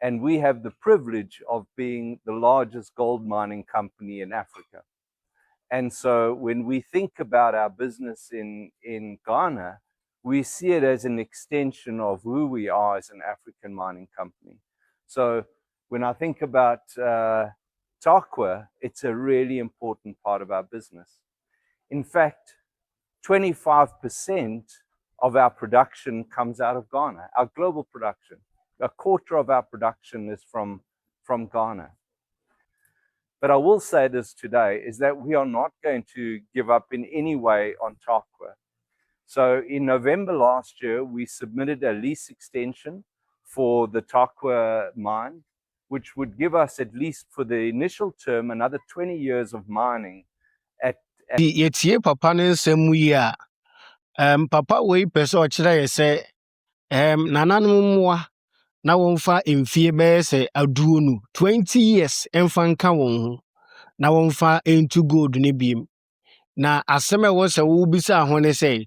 And we have the privilege of being the largest gold mining company in Africa. And so when we think about our business in Ghana, we see it as an extension of who we are as an African mining company. So when I think about Tarkwa, it's a really important part of our business. In fact, 25% of our production comes out of Ghana, our global production. A quarter of our production is from Ghana. But I will say this today, is that we are not going to give up in any way on Tarkwa. So in November last year, we submitted a lease extension for the Tarkwa mine, which would give us, at least for the initial term, another 20 years of mining at Yetie papa ne nsɛm yi a papa wei pɛ sɛ ɔkyerɛ yɛ sɛ nananom mmoa na wɔmfa mfie bɛyɛ sɛ aduonu 20 years ɛmfa nka wɔn ho na wɔmfa into gold ne biem. Na asɛm a ɛwɔ sɛ wobisa ho ne sɛ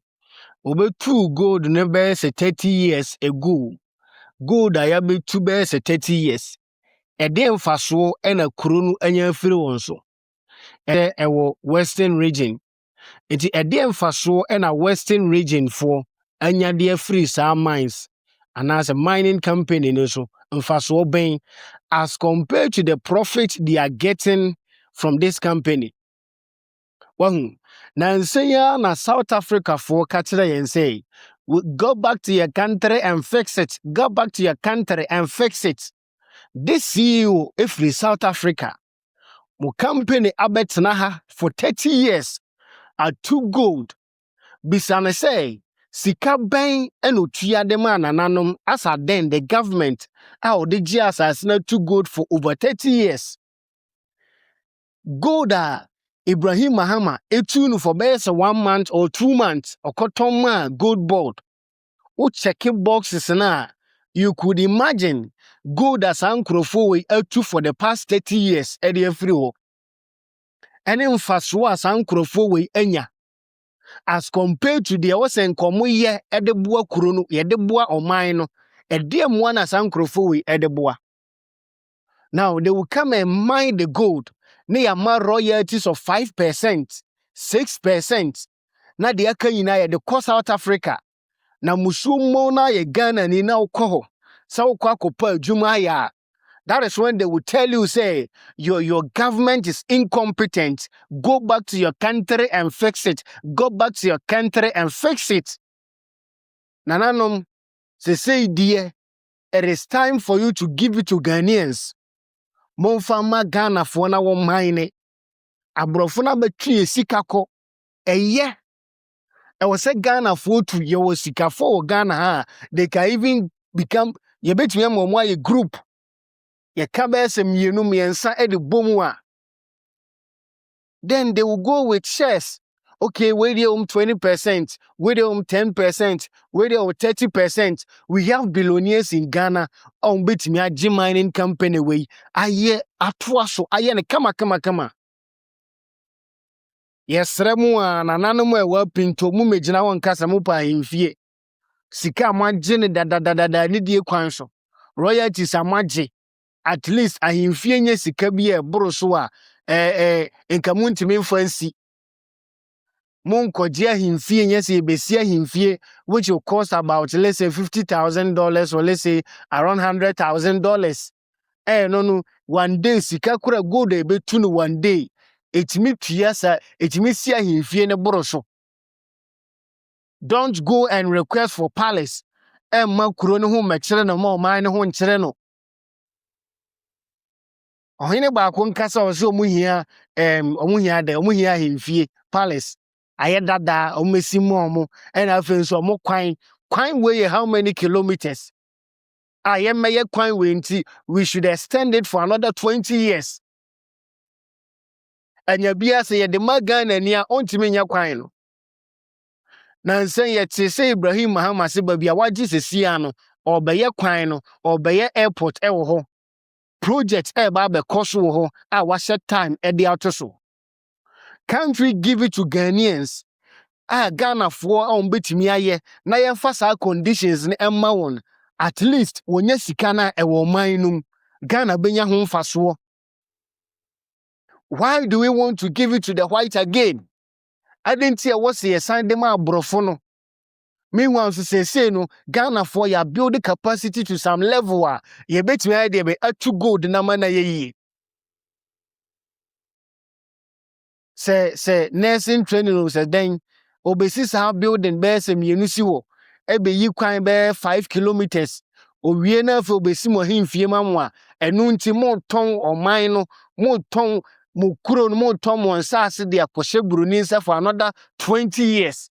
wobɛtu gold ne bɛyɛ sɛ 30 years ago. Gold a yɛabɛtu bɛyɛ sɛ 30 years. Ɛdeɛ mfasoɔ ɛna kuro no anya afiri wɔn so. Ɛwɔ Western region. Enti ɛdeɛ mfasoɔ ɛna Western region for anya de afiri saa mines anaasɛ mining company no so mfasoɔ bɛn as compared to the profit they are getting from this company. Wahu, na nsɛn na South Africa for ka kyerɛ yɛn sɛ, go back to your country and fix it. Go back to your country and fix it. This CEO efiri South Africa, mo company abɛtena ha for 30 years at two gold. Bisane say, sika bɛn ɛna otua de ma nananom as at then the government a ɔde gye asase na two gold for over 30 years. Gold a Ibrahim Mahama etu no for bɛyɛ 1 month or 2 months ɔkɔtɔn ma gold board. O checking boxes na you could imagine gold as ankrofo we etu for the past 30 years ɛde afiri hɔ. Ɛne mfasoɔ as ankrofo we enya as compared to the was nkɔmɔ yɛ ɛde boa kuro no yɛde boa ɔman no ɛdeɛ mmoa na saa nkurɔfoɔ wei ɛde boa. Now they will come and mine the gold ne yɛama royalties of 5%, 6%. Na deɛ aka nyinaa yɛde kɔ South Africa. Na musuo mmɔ na yɛ Ghana ni na wokɔ hɔ sɛ wokɔ akɔpɔ adwuma ayɛ a, that is when they will tell you, say, your government is incompetent. Go back to your country and fix it. Go back to your country and fix it. Nananom, say, dear, it is time for you to give it to Ghanaians. Monfama Ghana for na wo mine. Abrofuna betri sikako. Eye. I was say Ghana for to ye was sika for Ghana ha. They can even become ye bet me a group. Ye kabese mienu miensa edi bomwa. Then they will go with shares. Okay, where they 20%, where they 10%, where they 30%. We have billionaires in Ghana on bit me a G mining company way. Aye atwaso aye ne kama. Yes, remu nanano mo ewa Apinto mu megina won kasa mu pa himfie. Sika amagye ne da ne die kwan so. Royalties amagye. At least ahimfie nye sika bi e boro so a nka muntimi mfansi. Monkɔgye ahimfie nye se besi ahimfie which will cost about, let's say $50,000 or let's say around $100,000. No one day sika kura gold e betu no one day. Etimi tuasa etimi si ahimfie ne boro so. Don't go and request for palace. Ma kuro no ho mekere no ma man no ho nkere no. Ohine ba ko nkasa o se omuhia omuhia ahimfie palace. Ayedada omesi mo and afen so mo kwan way how many kilometers? Ayemeye kwan we nti we should extend it for another 20 years. Anya bia se ye de magana ni a ontimi nya kwan no. Na nsen ye te se Ibrahim Mahama se ba bia wagye sesia no obeye kwan no obeye airport ewo ho. Project ba be koso wo ho a wa set time e de out so. Can't we give it to Ghanaians? Ghana for on betimi aye na yemfa sa conditions ni emma won at least wonye sika na ewo man num Ghana benya ho mfaso. Why do we want to give it to the white again? I didn't hear what say sign them abrofo no. Meanwhile, so say no, Ghana for ya build the capacity to some level ye bet me idea be to gold na mana ye. Say nursing training say then obesi sa building be se mienu si wo. Ebe yi kwan be 5 kilometers. Owie na fe obesi mo himfie mamu a enu nti mo ton oman no mo ton mo kuro no mo ton mo nsase de akɔhye bruni nsa for another 20 years.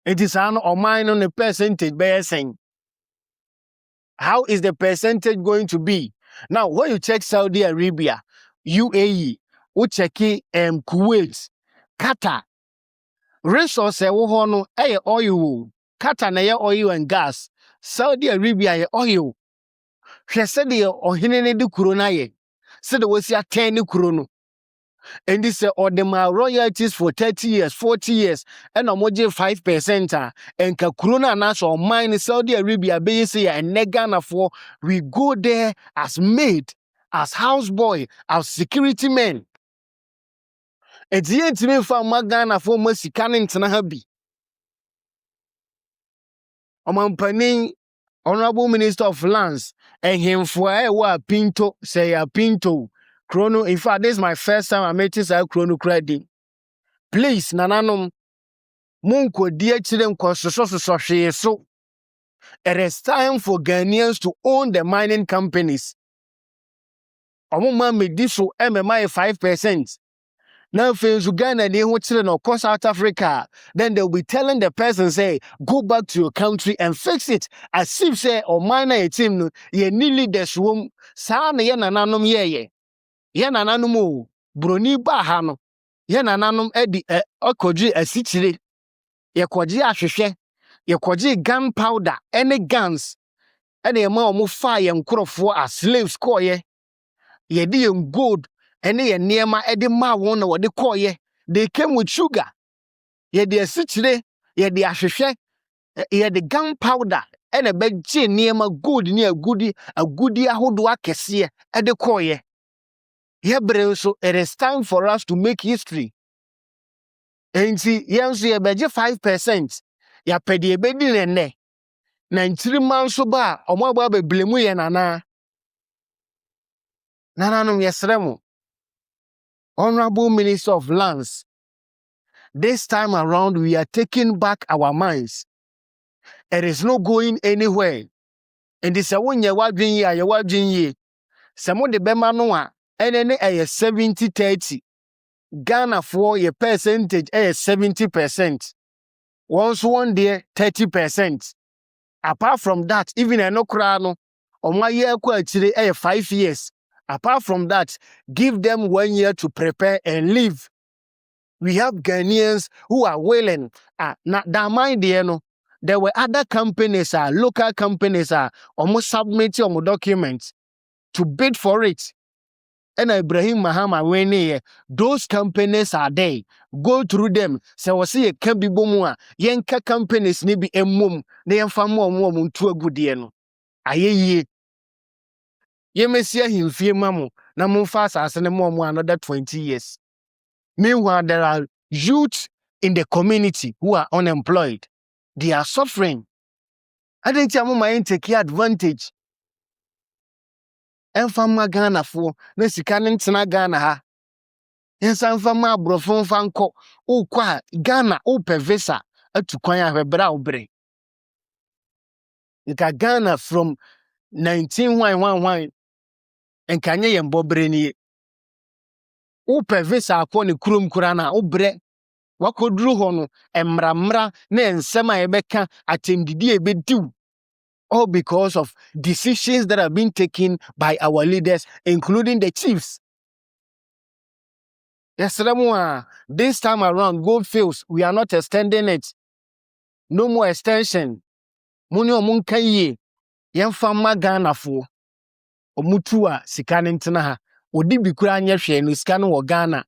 It is an oman no the percentage be saying. How is the percentage going to be? Now, when you check Saudi Arabia, UAE, you check Kuwait, Qatar, resource no oil. Qatar na oil and gas. Saudi Arabia oil. She said the ohine de kuro na ye. Said the was ya 10 kuro no. And this or the royalties for 30 years, 40 years, and a moje 5%. And Kakuruna National mine Saudi Arabia base and Negana for we go there as maid, as houseboy, as security men. It's yet to me for Magana for Messicanin Tanahabi. Omampani, Honorable Minister of Lands, and him for Apinto, say Apinto. Chrono, in fact, this is my first time I met this chrono credit. Please, Nananom, Munko dear children, so. It is time for Ghanaians to own the mining companies. Omuma me this so MMI 5%. Now, if you Ghana, they want children or cross South Africa, then they'll be telling the person, say, go back to your country and fix it. As if say, or miner a team, ye nearly this room, Sana Yananum ye. Yanananumu, Bruni Bahano, Yananum Eddie, Okoji, a city, Yakoji Ashishe, Yakoji gunpowder, any guns, any amount of fire and crop for as slaves call ye. Ye didn't gold, any near my Eddie Ma one or the call ye. They came with sugar. Ye the city, ye the Ashishe, ye the gunpowder, and a bed chin near my good near a goodie who do I see at the call ye. Yeah, so it is time for us to make history. And see, yes, you bet 5%. Ya pedi ebedi nene. Na ntiri manso ba, omo ba be blemu ye nana. Nananom yesremo. Honorable Minister of Lands. This time around, we are taking back our minds. It is not going anywhere. And this one ye wadwin ye, ye wadwin ye. Samo de bema no a, enene 70-30. Ghana for your percentage 70%. Once one day 30%. Apart from that, even a no crano, or my year 5 years. Apart from that, give them 1 year to prepare and leave. We have Ghanaians who are willing. Not that mind no. There were other companies, local companies, almost submitting on documents to bid for it. And Ibrahim Mahama when those companies are there. Go through them. So we see a can be bomwa. Yenka companies ni be emum. They am more to a good year. Aye. Ye may see him fear mamu. Na mun fast as another 20 years. Meanwhile, there are youth in the community who are unemployed. They are suffering. I think you might take advantage. Enfama Ghana for na sika ntena Ghana ha. Yensa mfama abrofo mfanko o kwa Ghana o pe visa atukwan ahwebra obre. Nka Ghana from 1911 enkanye yembobre ni. O pe visa akọ ne kurom kura na obre. Wakoduru ho no emramra na ensem a yebeka atendidi ebediw. All because of decisions that have been taken by our leaders, including the chiefs. Yes, this time around, Goldfields, we are not extending it. No more extension. Muni omunkaye, yemfama Ghana fo. Omutua sikane ntena ha. Odi bikura anye hwe no sika no wo Ghana.